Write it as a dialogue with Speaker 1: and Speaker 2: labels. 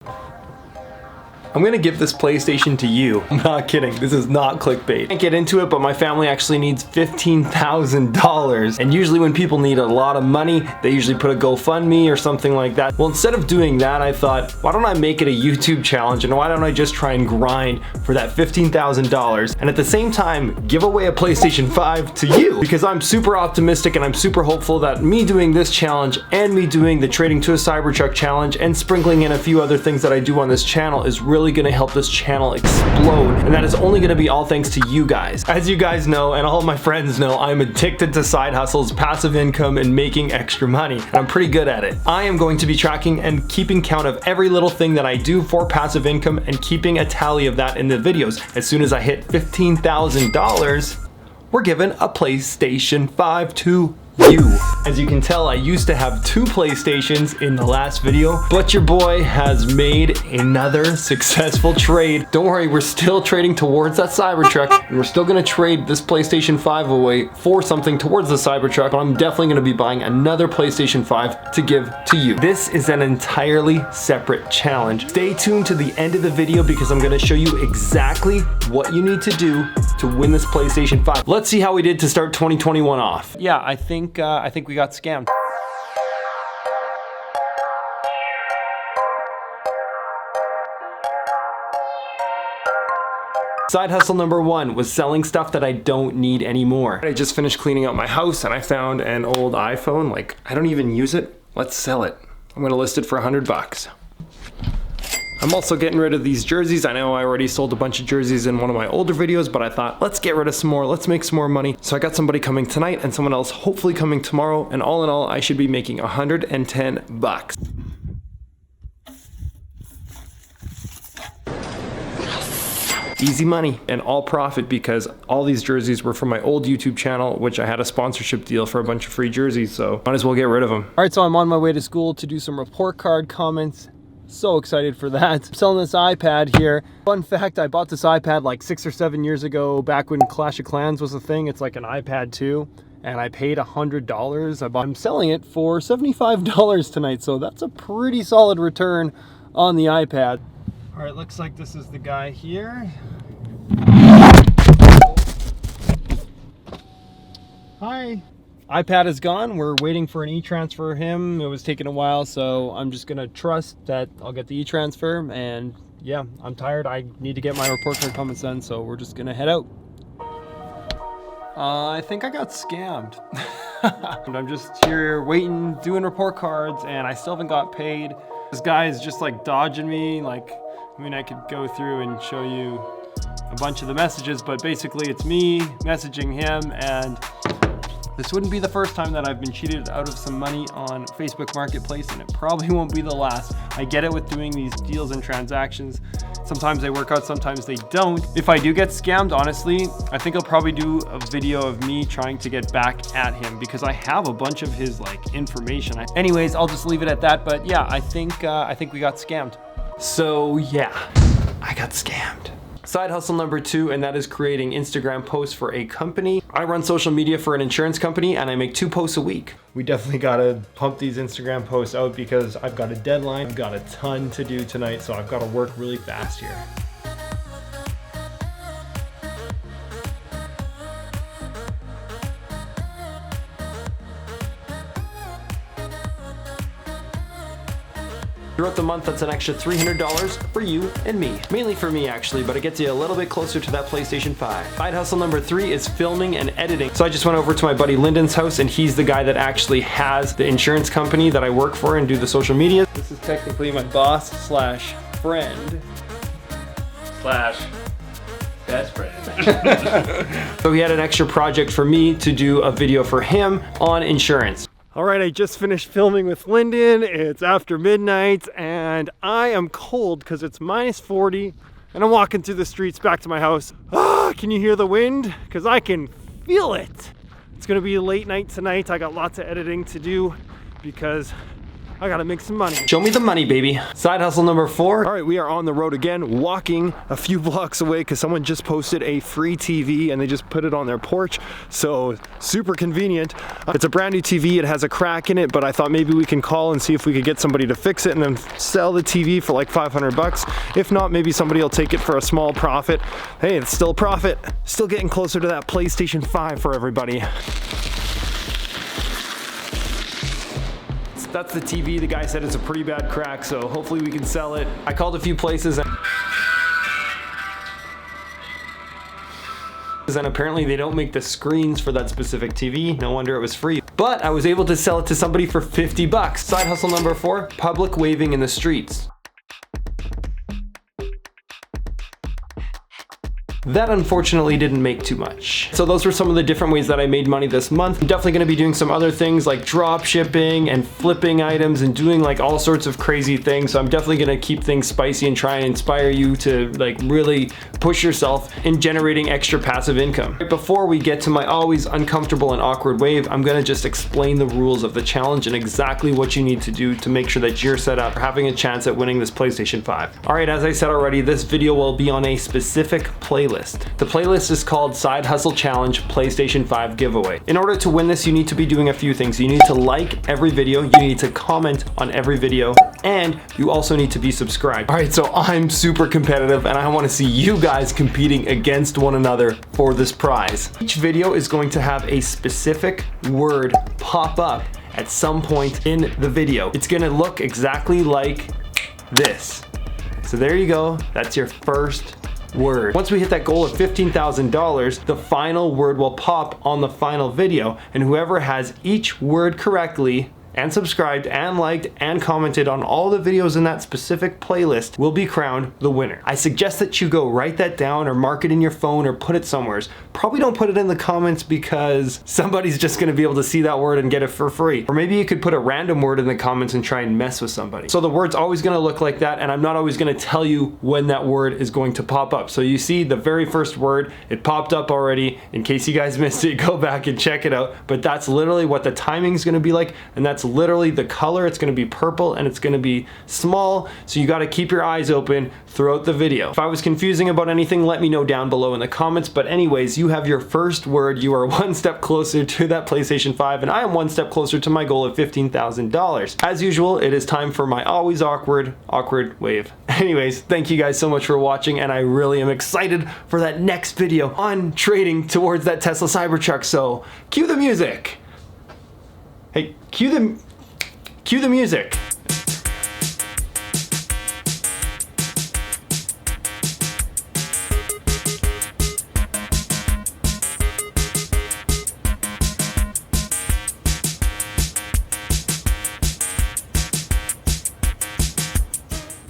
Speaker 1: I'm gonna give this PlayStation to you. I'm not kidding, this is not clickbait. I can't get into it, but my family actually needs $15,000. And usually when people need a lot of money, they usually put a GoFundMe or something like that. Well, instead of doing that, I thought, why don't I make it a YouTube challenge and why don't I just try and grind for that $15,000 and at the same time, give away a PlayStation 5 to you? Because I'm super optimistic and I'm super hopeful that me doing this challenge and me doing the Trading to a Cybertruck challenge and sprinkling in a few other things that I do on this channel is really gonna help this channel explode, and that is only gonna be all thanks to you guys. As you guys know, and all my friends know, I'm addicted to side hustles, passive income, and making extra money, and I'm pretty good at it. I am going to be tracking and keeping count of every little thing that I do for passive income and keeping a tally of that in the videos. As soon as I hit $15,000, we're giving a PlayStation 5 to you. As you can tell, I used to have 2 PlayStations in the last video, but your boy has made another successful trade. Don't worry, we're still trading towards that Cybertruck, and we're still gonna trade this PlayStation 5 away for something towards the Cybertruck, but I'm definitely gonna be buying another PlayStation 5 to give to you. This is an entirely separate challenge. Stay tuned to the end of the video because I'm gonna show you exactly what you need to do to win this PlayStation 5. Let's see how we did to start 2021 off. Yeah, I think we got scammed. Side hustle number 1 was selling stuff that I don't need anymore. I just finished cleaning out my house and I found an old iPhone, like I don't even use it. Let's sell it. I'm gonna list it for $100. I'm also getting rid of these jerseys. I know I already sold a bunch of jerseys in one of my older videos, but I thought, let's get rid of some more, let's make some more money. So I got somebody coming tonight and someone else hopefully coming tomorrow, and all in all, I should be making $110. Easy money and all profit because all these jerseys were from my old YouTube channel, which I had a sponsorship deal for a bunch of free jerseys, so might as well get rid of them. All right, so I'm on my way to school to do some report card comments. So excited for that. I'm selling this iPad here. Fun fact, I bought this iPad like 6 or 7 years ago, back when Clash of Clans was a thing. It's like an iPad 2, and I paid $100. I'm selling it for $75 tonight, so that's a pretty solid return on the iPad. All right, looks like this is the guy here. Hi. iPad is gone. We're waiting for an e-transfer for him. It was taking a while, so I'm just gonna trust that I'll get the e-transfer, and yeah, I'm tired. I need to get my report card comments done, so we're just gonna head out. I think I got scammed. I'm just here waiting, doing report cards, and I still haven't got paid. This guy is just like dodging me. Like, I mean, I could go through and show you a bunch of the messages, but basically it's me messaging him, and this wouldn't be the first time that I've been cheated out of some money on Facebook Marketplace, and it probably won't be the last. I get it with doing these deals and transactions. Sometimes they work out, sometimes they don't. If I do get scammed, honestly, I think I'll probably do a video of me trying to get back at him because I have a bunch of his like information. Anyways, I'll just leave it at that. But yeah, I think we got scammed. So yeah, I got scammed. Side hustle number 2, and that is creating Instagram posts for a company. I run social media for an insurance company and I make 2 posts a week. We definitely gotta pump these Instagram posts out because I've got a deadline. I've got a ton to do tonight, so I've got to work really fast here. Throughout the month, that's an extra $300 for you and me. Mainly for me, actually, but it gets you a little bit closer to that PlayStation 5. Side hustle number 3 is filming and editing. So I just went over to my buddy Lyndon's house, and he's the guy that actually has the insurance company that I work for and do the social media. This is technically my boss slash friend.
Speaker 2: Slash best friend.
Speaker 1: So he had an extra project for me to do a video for him on insurance. All right, I just finished filming with Lyndon. It's after midnight and I am cold because it's -40 and I'm walking through the streets back to my house. Can you hear the wind? Because I can feel it. It's gonna be a late night tonight. I got lots of editing to do because I gotta make some money. Show me the money, baby. Side hustle number 4. All right, we are on the road again, walking a few blocks away because someone just posted a free TV and they just put it on their porch. So super convenient. It's a brand new TV. It has a crack in it, but I thought maybe we can call and see if we could get somebody to fix it and then sell the TV for like 500 bucks. If not, maybe somebody will take it for a small profit. Hey, it's still a profit. Still getting closer to that PlayStation 5 for everybody. That's the TV. The guy said it's a pretty bad crack, so hopefully we can sell it. I called a few places and apparently they don't make the screens for that specific TV. No wonder it was free. But I was able to sell it to somebody for 50 bucks. Side hustle number 4, public waving in the streets. That unfortunately didn't make too much. So those were some of the different ways that I made money this month. I'm definitely gonna be doing some other things like drop shipping and flipping items and doing like all sorts of crazy things. So I'm definitely gonna keep things spicy and try and inspire you to like really push yourself in generating extra passive income. Right before we get to my always uncomfortable and awkward wave, I'm gonna just explain the rules of the challenge and exactly what you need to do to make sure that you're set up for having a chance at winning this PlayStation 5. All right, as I said already, this video will be on a specific playlist. The playlist is called Side Hustle Challenge PlayStation 5 Giveaway. In order to win this, you need to be doing a few things. You need to like every video, you need to comment on every video, and you also need to be subscribed. All right, so I'm super competitive and I want to see you guys competing against one another for this prize. Each video is going to have a specific word pop up at some point in the video. It's gonna look exactly like this. So there you go, that's your first word. Once we hit that goal of $15,000, the final word will pop on the final video, and whoever has each word correctly and subscribed and liked and commented on all the videos in that specific playlist will be crowned the winner. I suggest that you go write that down or mark it in your phone or put it somewhere. Probably don't put it in the comments because somebody's just gonna be able to see that word and get it for free. Or maybe you could put a random word in the comments and try and mess with somebody. So the word's always gonna look like that, and I'm not always gonna tell you when that word is going to pop up. So you see the very first word, it popped up already. In case you guys missed it, go back and check it out. But that's literally what the timing is gonna be like, and that's literally the color. It's gonna be purple and it's gonna be small, so you gotta keep your eyes open throughout the video. If I was confusing about anything, let me know down below in the comments. But anyways, you have your first word. You are one step closer to that PlayStation 5, and I am one step closer to my goal of $15,000. As usual, it is time for my always awkward wave. Anyways, thank you guys so much for watching, and I really am excited for that next video on trading towards that Tesla Cybertruck. So cue the music. Hey, cue the music.